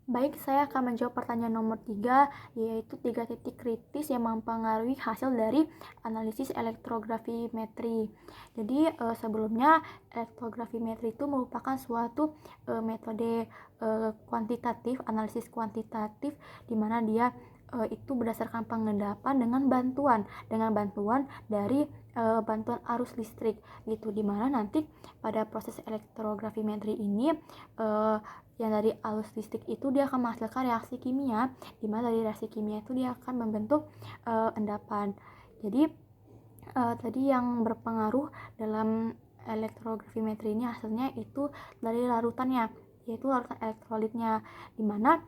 Baik, saya akan menjawab pertanyaan nomor 3, yaitu 3 titik kritis yang mempengaruhi hasil dari analisis elektrografimetri. Jadi, sebelumnya elektrografimetri itu merupakan suatu metode kuantitatif, analisis kuantitatif, di mana dia itu berdasarkan pengendapan dengan bantuan dari bantuan arus listrik gitu, di mana nanti pada proses elektrografimetri ini yang dari arus listrik itu dia akan menghasilkan reaksi kimia, di mana dari reaksi kimia itu dia akan membentuk endapan. Jadi tadi yang berpengaruh dalam elektrografimetri ini hasilnya itu dari larutannya, yaitu larutan elektrolitnya, di mana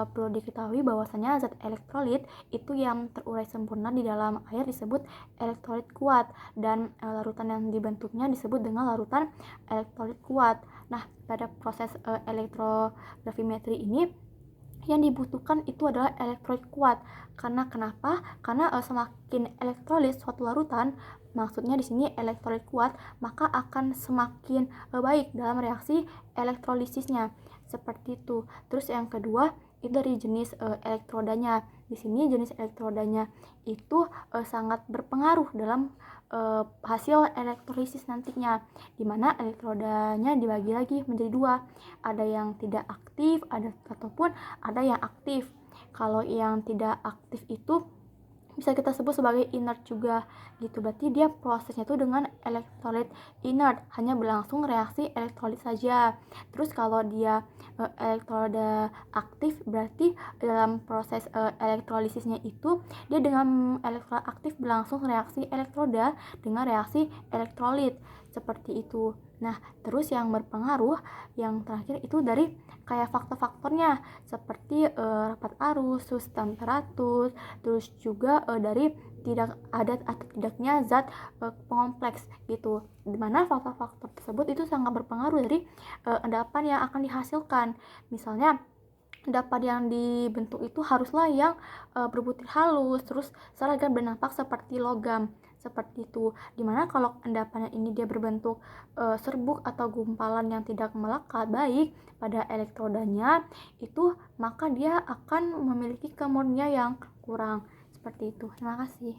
perlu diketahui bahwasanya zat elektrolit itu yang terurai sempurna di dalam air disebut elektrolit kuat, dan larutan yang dibentuknya disebut dengan larutan elektrolit kuat. Nah, pada proses elektrografimetri ini yang dibutuhkan itu adalah elektrolit kuat. Karena kenapa? Karena semakin elektrolit suatu larutan, maksudnya di sini elektrolit kuat, maka akan semakin baik dalam reaksi elektrolisisnya. Seperti itu. Terus yang kedua, itu dari jenis elektrodanya. Di sini jenis elektrodanya itu sangat berpengaruh dalam hasil elektrolisis nantinya, di mana elektrodanya dibagi lagi menjadi dua, ada yang tidak aktif, ataupun ada yang aktif. Kalau yang tidak aktif itu bisa kita sebut sebagai inert juga gitu, berarti dia prosesnya tuh dengan elektrolit inert, hanya berlangsung reaksi elektrolit saja. Terus kalau dia elektroda aktif, berarti dalam proses elektrolisisnya itu dia dengan elektroda aktif berlangsung reaksi elektroda dengan reaksi elektrolit, seperti itu. Nah, terus yang berpengaruh yang terakhir itu dari kayak faktor-faktornya, seperti rapat arus, terus temperatur, terus juga dari tidak ada atau tidaknya zat pengompleks gitu, dimana faktor-faktor tersebut itu sangat berpengaruh dari endapan yang akan dihasilkan. Misalnya endapan yang dibentuk itu haruslah yang berbutir halus, terus seragam bernampak seperti logam, seperti itu. Dimana kalau endapan ini dia berbentuk serbuk atau gumpalan yang tidak melekat baik pada elektrodanya itu, maka dia akan memiliki kemurnian yang kurang, seperti itu. Terima kasih.